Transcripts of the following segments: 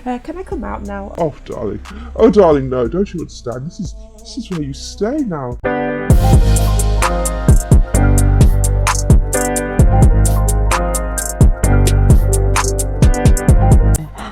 Can I come out now? Oh, darling. Oh, darling, no. Don't you understand? This is where you stay now. A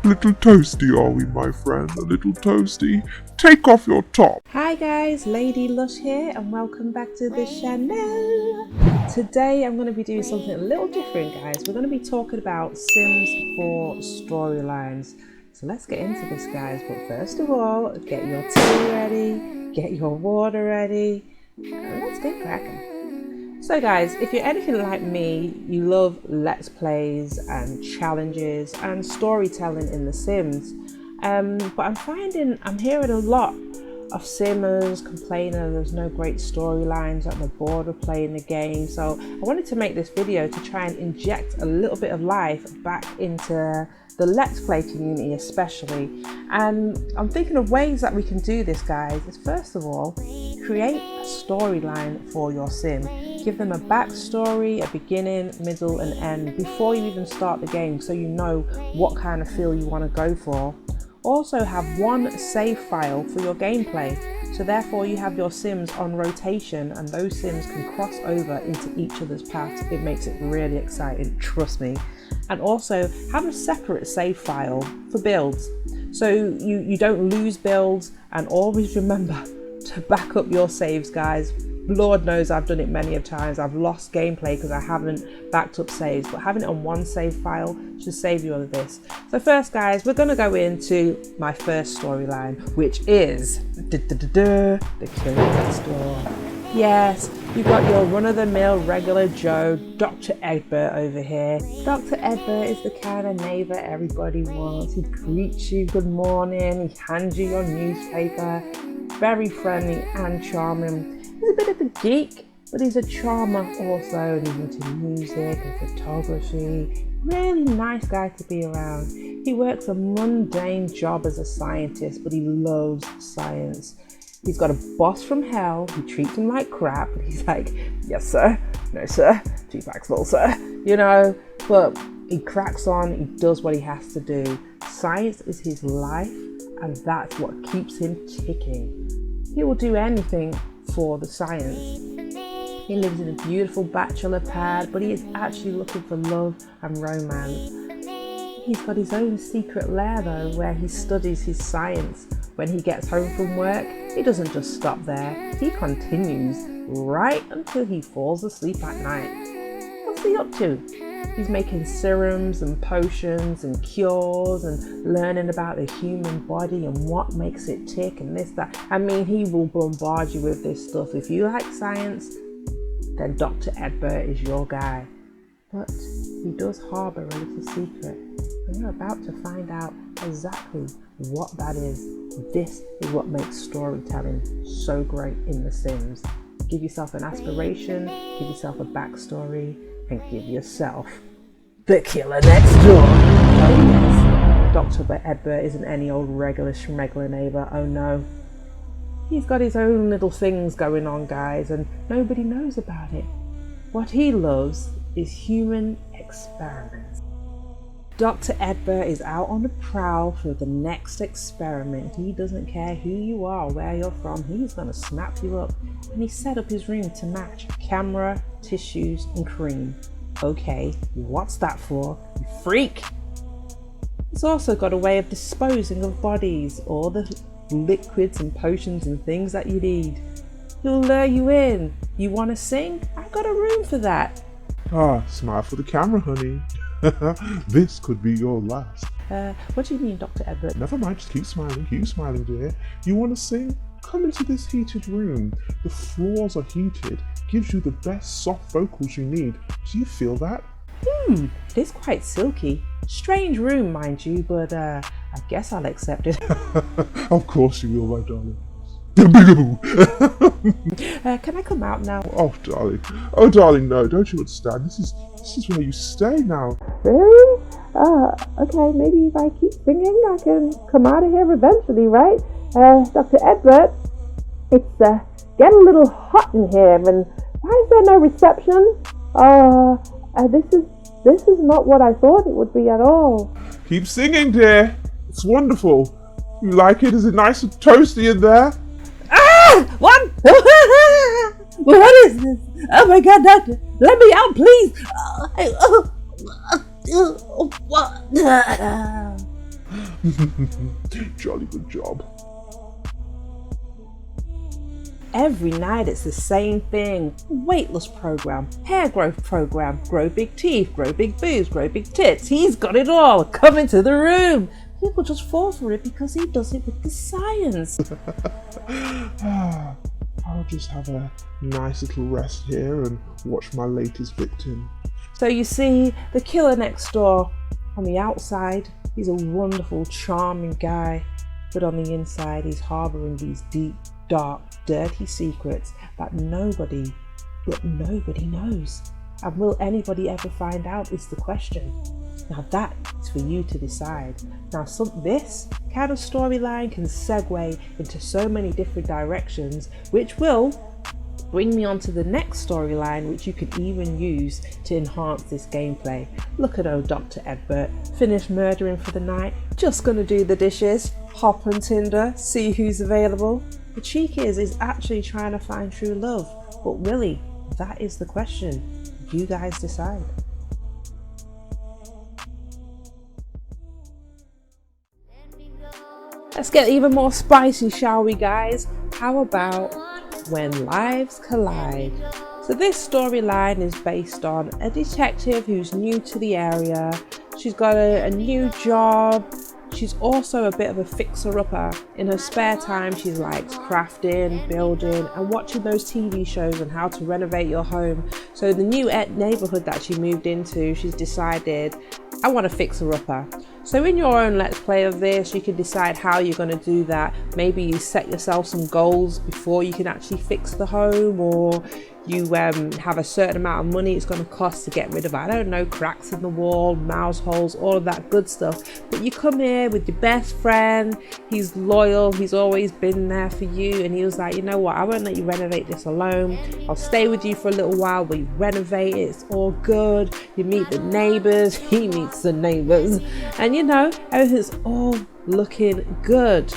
little toasty, are we, my friend? A little toasty. Take off your top. Hi guys, LadyLussh here, and welcome back to the channel. Today I'm going to be doing something a little different, guys. We're going to be talking about Sims 4 storylines. So let's get into this, guys. But first of all, get your tea ready, get your water ready, and let's get cracking. So guys, if you're anything like me, you love Let's Plays and challenges and storytelling in The Sims. But I'm hearing a lot of Simmers complaining there's no great storylines, that they're bored of playing the game. So I wanted to make this video to try and inject a little bit of life back into the Let's Play community especially. And I'm thinking of ways that we can do this, guys. Is first of all, create a storyline for your Sim. Give them a backstory, a beginning, middle and end before you even start the game, so you know what kind of feel you want to go for. Also have one save file for your gameplay, so therefore you have your Sims on rotation and those Sims can cross over into each other's paths. It makes it really exciting, trust me. And also have a separate save file for builds, so you don't lose builds, and always remember to back up your saves, guys. Lord knows I've done it many of times. I've lost gameplay because I haven't backed up saves, but having it on one save file should save you all of this. So first, guys, we're going to go into my first storyline, which is the Killer Next Door. Yes, you've got your run-of-the-mill regular Joe, Dr Eggburt over here. Dr Eggburt is the kind of neighbour everybody wants. He greets you good morning, he hands you your newspaper. Very friendly and charming. He's a bit of a geek, but he's a charmer also, and he's into music and photography. Really nice guy to be around. He works a mundane job as a scientist, but he loves science. He's got a boss from hell who treats him like crap, but he's like, yes sir, no sir, 2 packs full sir, you know, but he cracks on, he does what he has to do. Science is his life, and that's what keeps him ticking. He will do anything for the science. He lives in a beautiful bachelor pad, but he is actually looking for love and romance. He's got his own secret lair though, where he studies his science. When he gets home from work, he doesn't just stop there, he continues right until he falls asleep at night. What's he up to? He's making serums and potions and cures and learning about the human body and what makes it tick and this, that. I mean, he will bombard you with this stuff. If you like science, then Dr. Eggburt is your guy. But he does harbour a little secret, and you're about to find out exactly what that is. This is what makes storytelling so great in The Sims. Give yourself an aspiration, give yourself a backstory, and give yourself the killer next door. Oh yes, Dr. Eggburt isn't any old regular schmegler neighbour, oh no. He's got his own little things going on, guys, and nobody knows about it. What he loves is human experiments. Dr. Eggburt is out on the prowl for the next experiment. He doesn't care who you are, where you're from, he's going to snap you up. And he set up his room to match camera, tissues and cream. Okay, what's that for, you freak? He's also got a way of disposing of bodies, all the liquids and potions and things that you need. He'll lure you in. You want to sing? I've got a room for that. Ah, smile for the camera, honey. This could be your last. What do you mean, Dr. Eggburt? Never mind, just keep smiling, dear. You want to sing? Come into this heated room. The floors are heated, gives you the best soft vocals you need. Do you feel that? It is quite silky. Strange room, mind you, but I guess I'll accept it. Of course you will, my darling. Can I come out now? Oh, darling. Oh, darling, no. Don't you understand? This is where you stay now. Really? Okay, maybe if I keep singing, I can come out of here eventually, right? Dr. Eggburt, it's getting a little hot in here, and why is there no reception? This is not what I thought it would be at all. Keep singing, dear. It's wonderful. You like it? Is it nice and toasty in there? Ah! What? What is this? Oh my God, Doctor! Let me out, please! Jolly good job. Every night it's the same thing. Weight loss program, hair growth program, grow big teeth, grow big boobs, grow big tits. He's got it all. Come into the room. People just fall for it because he does it with the science. I'll just have a nice little rest here and watch my latest victim. So you see, the killer next door, on the outside, he's a wonderful, charming guy. But on the inside, he's harboring these deep, dark, dirty secrets that nobody knows. And will anybody ever find out is the question. Now that's for you to decide. Now this kind of storyline can segue into so many different directions, which will bring me on to the next storyline, which you could even use to enhance this gameplay. Look at old Dr Eggburt, finished murdering for the night, just gonna do the dishes, hop on Tinder, see who's available. The cheek is actually trying to find true love, but really, that is the question. You guys decide. Let's get even more spicy, shall we, guys? How about When Lives Collide? So this storyline is based on a detective who's new to the area. She's got a new job. She's also a bit of a fixer-upper. In her spare time, she likes crafting, building, and watching those TV shows on how to renovate your home. So the new neighborhood that she moved into, she's decided, I want to fix her upper. So in your own let's play of this, you can decide how you're going to do that. Maybe you set yourself some goals before you can actually fix the home, or you have a certain amount of money it's going to cost to get rid of, I don't know, cracks in the wall, mouse holes, all of that good stuff. But you come here with your best friend, he's loyal, he's always been there for you, and he was like, you know what, I won't let you renovate this alone. I'll stay with you for a little while, but you renovate it, it's all good. You meet the neighbors, he meets the neighbors, and you know, everything's all looking good.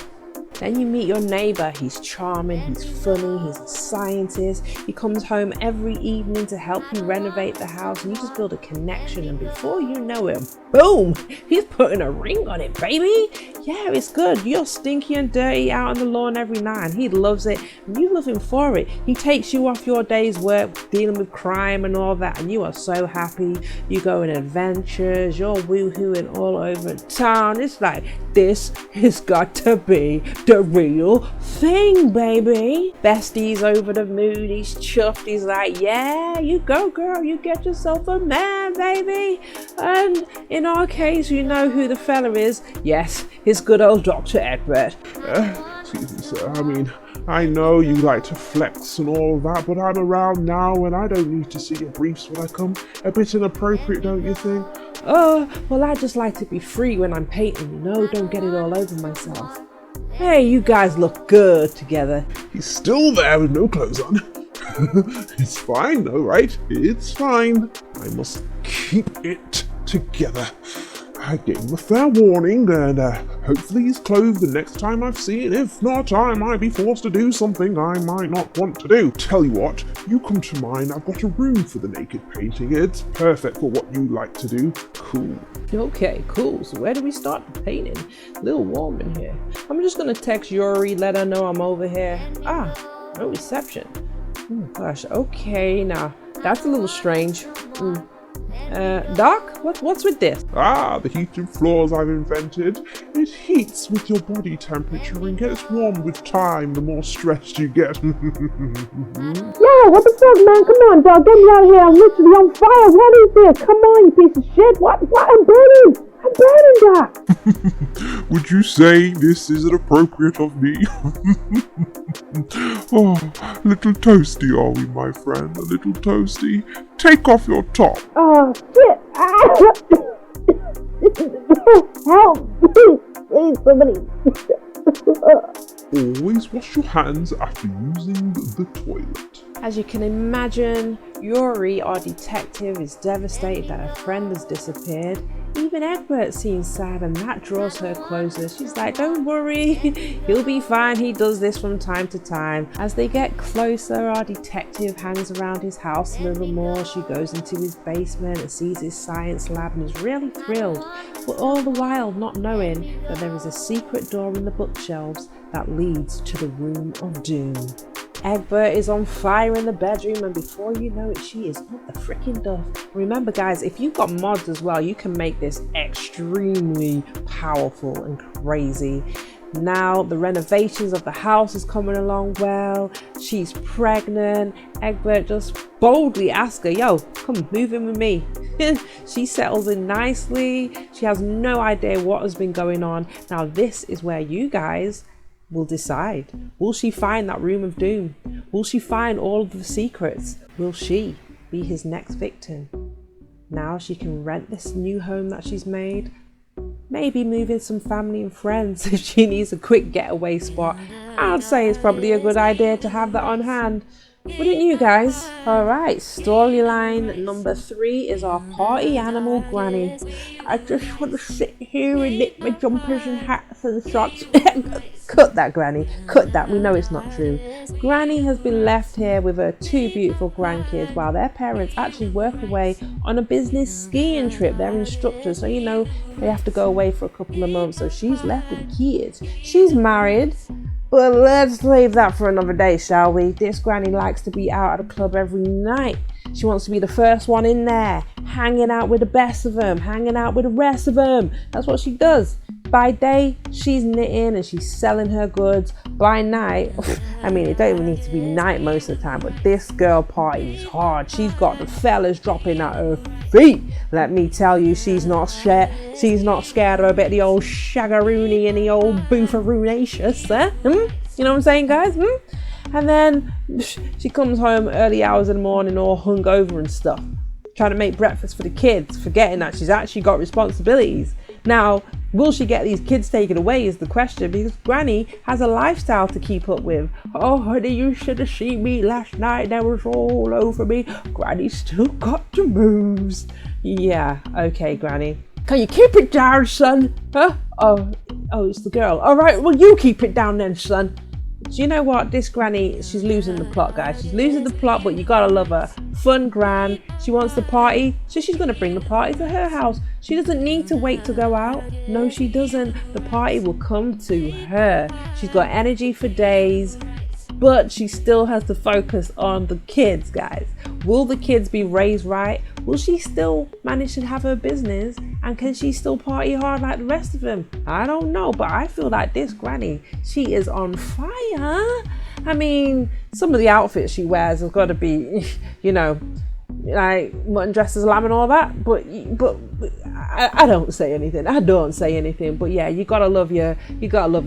Then you meet your neighbor. He's charming, he's funny, he's a scientist. He comes home every evening to help you renovate the house, and you just build a connection, and before you know it, boom, he's putting a ring on it, baby. Yeah, it's good. You're stinky and dirty out on the lawn every night, and he loves it, and you love him for it. He takes you off your day's work dealing with crime and all that, and you are so happy. You go on adventures, you're woohooing all over town. It's like, this has got to be the real thing, baby. Bestie's over the moon, he's chuffed, he's like, yeah, you go girl, you get yourself a man, baby. And in our case, you know who the fella is. Yes, his good old Dr Eggburt. Excuse me, sir. I mean, I know you like to flex and all that, but I'm around now and I don't need to see your briefs when I come. A bit inappropriate, don't you think? Oh, well, I just like to be free when I'm painting, you know, don't get it all over myself. Hey, you guys look good together. He's still there with no clothes on. It's fine though, right? It's fine. I must keep it together. I gave him a fair warning, and hopefully he's clothed the next time I've seen. If not, I might be forced to do something I might not want to do. Tell you what, you come to mine. I've got a room for the naked painting. It's perfect for what you like to do. Cool. Okay, cool. So where do we start the painting? A little warm in here. I'm just gonna text Yuri, let her know I'm over here. Ah, no reception. Oh gosh, okay, now that's a little strange. Doc, what's with this? Ah, the heated floors I've invented. It heats with your body temperature and gets warm with time the more stressed you get. Yeah, what the fuck, man? Come on, dog. Get me out of here. I'm literally on fire. What is this? Come on, you piece of shit. What? I'm burning. I'm burning, Doc. Would you say this is inappropriate of me? Oh, a little toasty are we, my friend? A little toasty. Take off your top. Oh, shit. Help. Please, somebody. Always wash your hands after using the toilet. As you can imagine, Yuri, our detective, is devastated that her friend has disappeared. Even Egbert seems sad, and that draws her closer. She's like, don't worry, he'll be fine. He does this from time to time. As they get closer, our detective hangs around his house a little more. She goes into his basement and sees his science lab and is really thrilled, but all the while not knowing that there is a secret door in the bookshelves that leads to the room of doom. Egbert is on fire in the bedroom, and before you know it, she is up the freaking duff. Remember guys, if you've got mods as well, you can make this extremely powerful and crazy. Now the renovations of the house is coming along well. She's pregnant. Egbert just boldly asks her, yo, come move in with me. She settles in nicely. She has no idea what has been going on. Now this is where you guys will decide. Will she find that room of doom? Will she find all of the secrets? Will she be his next victim? Now she can rent this new home that she's made. Maybe move in some family and friends if she needs a quick getaway spot. I'd say it's probably a good idea to have that on hand. Wouldn't you guys? Alright, storyline number 3 is our party animal Granny. I just want to sit here and lick my jumpers and hats and socks. Cut that, Granny. Cut that. We know it's not true. Granny has been left here with her 2 beautiful grandkids while their parents actually work away on a business skiing trip. They're instructors, so you know they have to go away for a couple of months. So she's left with the kids. She's married. But let's leave that for another day, shall we? This Granny likes to be out at a club every night. She wants to be the first one in there, hanging out with the best of them, hanging out with the rest of them. That's what she does. By day, she's knitting and she's selling her goods. By night, I mean, it don't even need to be night most of the time, but this girl parties hard. She's got the fellas dropping at her feet. Let me tell you, she's not scared. She's not scared of a bit of the old shagaroony and the old boofaroonatious. You know what I'm saying, guys? And then she comes home early hours in the morning all hungover and stuff, trying to make breakfast for the kids, forgetting that she's actually got responsibilities. Now, will she get these kids taken away is the question, because Granny has a lifestyle to keep up with. Oh honey, you should have seen me last night. That was all over me. Granny still got the moves. Yeah, okay, Granny. Can you keep it down, son? Huh? Oh, it's the girl. All right, well, you keep it down then, son. Do you know what? This Granny, she's losing the plot, guys. She's losing the plot, but you gotta love her. Fun gran. She wants the party, so she's gonna bring the party to her house. She doesn't need to wait to go out. No, she doesn't. The party will come to her. She's got energy for days, but she still has to focus on the kids, guys. Will the kids be raised right? Will she still manage to have her business? And can she still party hard like the rest of them? I don't know, but I feel like this Granny, she is on fire. I mean, some of the outfits she wears have got to be, you know, like mutton dressed as a lamb and all that, but I don't say anything. I don't say anything. But yeah, you gotta love your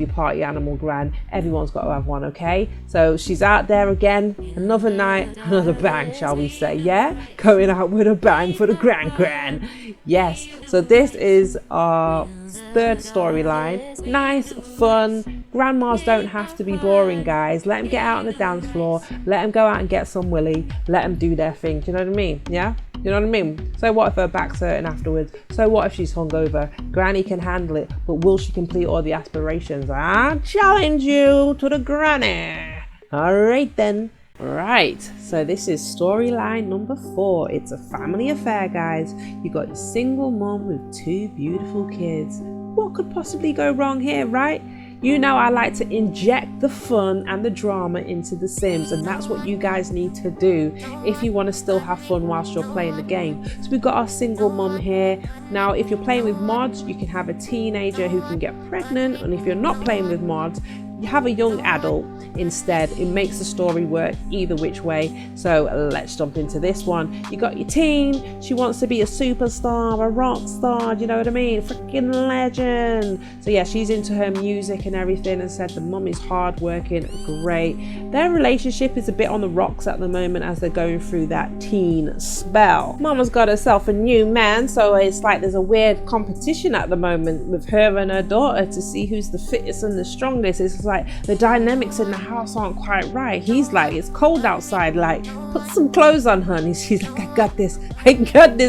party animal gran. Everyone's got to have one, okay? So she's out there again, another night, another bang, shall we say? Yeah, going out with a bang for the gran. Yes. So this is our 3rd storyline. Nice, fun. Grandmas don't have to be boring, guys. Let them get out on the dance floor. Let them go out and get some willy. Let them do their thing. Do you know what I mean? Yeah? You know what I mean? So what if her back's hurting afterwards? So what if she's hungover? Granny can handle it, but will she complete all the aspirations? I challenge you to the Granny. All right then. Right, so this is storyline number 4. It's a family affair, guys. You got a single mom with 2 beautiful kids. What could possibly go wrong here, right? You know I like to inject the fun and the drama into The Sims, and that's what you guys need to do if you want to still have fun whilst you're playing the game. So we've got our single mum here. Now, if you're playing with mods, you can have a teenager who can get pregnant, and if you're not playing with mods, you have a young adult instead. It makes the story work either which way. So let's jump into this one. You got your teen. She wants to be a superstar, a rock star, you know what I mean? Freaking legend. So yeah, she's into her music and everything, and said the mum is hardworking, great. Their relationship is a bit on the rocks at the moment as they're going through that teen spell. Mama's got herself a new man, so it's like there's a weird competition at the moment with her and her daughter to see who's the fittest and the strongest. It's like the dynamics in the house aren't quite right. He's like, it's cold outside, like put some clothes on, honey. She's like, I got this,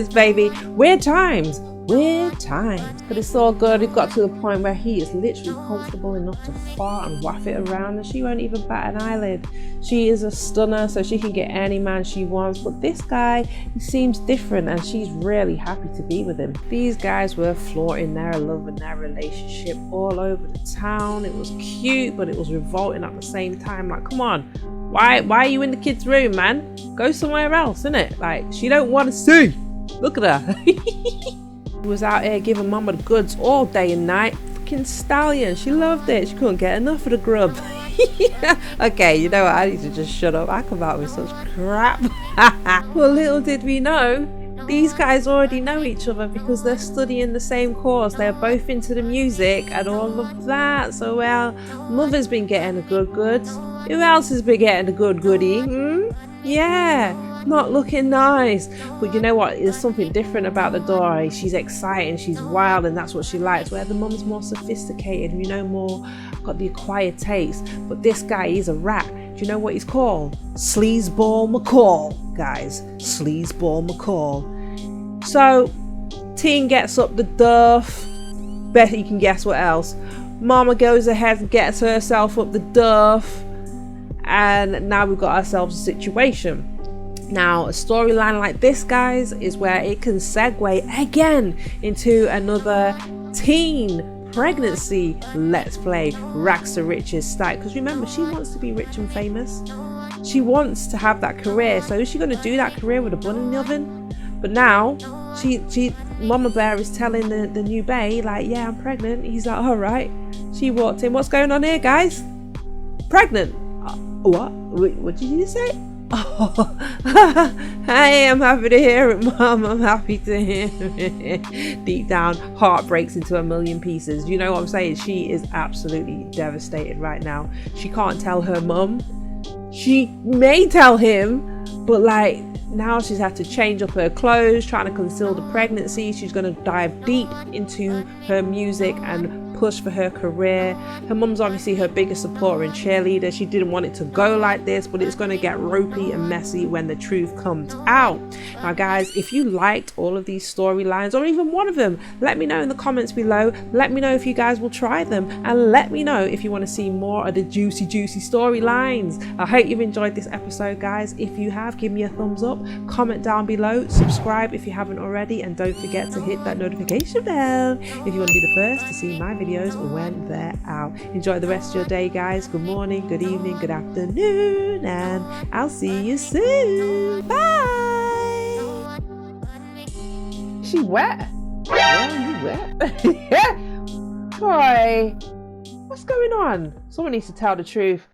baby. Weird times, weird times. But it's all good. It got to the point where he is literally comfortable enough to fart and waft it around, and she won't even bat an eyelid. She is a stunner, so she can get any man she wants. But this guy, he seems different, and she's really happy to be with him. These guys were flaunting their love and their relationship all over the town. It was cute, but it was revolting at the same time. Like, come on, why are you in the kids' room, man? Go somewhere else, innit? Like, she don't want to see. Look at her. She was out here giving mama the goods all day and night. Fucking stallion. She loved it. She couldn't get enough of the grub. Okay, you know what? I need to just shut up. I come out with such crap. Well, little did we know, these guys already know each other because they're studying the same course. They're both into the music and all of that. So, well, mother's been getting a good. Who else has been getting a goodie? Yeah, not looking nice. But you know what? There's something different about the Dory. She's exciting, she's wild, and that's what she likes. Where the mum's more sophisticated, you know, more got the acquired taste. But this guy, he's a rat. Do you know what he's called? Sleazeball Mcall, guys. Sleazeball Mcall. So, teen gets up the duff. Bet you can guess what else. Mama goes ahead and gets herself up the duff. And now we've got ourselves a situation. Now, a storyline like this, guys, is where it can segue again into another teen pregnancy let's play, rags to riches style. Because remember, she wants to be rich and famous. She wants to have that career. So is she going to do that career with a bun in the oven? But now, Mama Bear is telling the new bae, like, yeah, I'm pregnant. He's like, all right. She walked in. What's going on here, guys? Pregnant. What? What did you say? Oh, hey, I'm happy to hear it, Mum. I'm happy to hear it. Deep down, heart breaks into a million pieces. You know what I'm saying? She is absolutely devastated right now. She can't tell her mum. She may tell him, but like, now she's had to change up her clothes, trying to conceal the pregnancy. She's going to dive deep into her music and push for her career. Her mum's obviously her biggest supporter and cheerleader. She didn't want it to go like this, but it's going to get ropey and messy when the truth comes out. Now guys, if you liked all of these storylines, or even one of them, let me know in the comments below. Let me know if you guys will try them, and let me know if you want to see more of the juicy storylines. I hope you've enjoyed this episode, guys. If you have, give me a thumbs up, comment down below, subscribe if you haven't already, and don't forget to hit that notification bell if you want to be the first to see my videos when they're out. Enjoy the rest of your day, guys. Good morning, good evening, good afternoon, and I'll see you soon. Bye. She wet? Well, you wet? Boy, what's going on? Someone needs to tell the truth.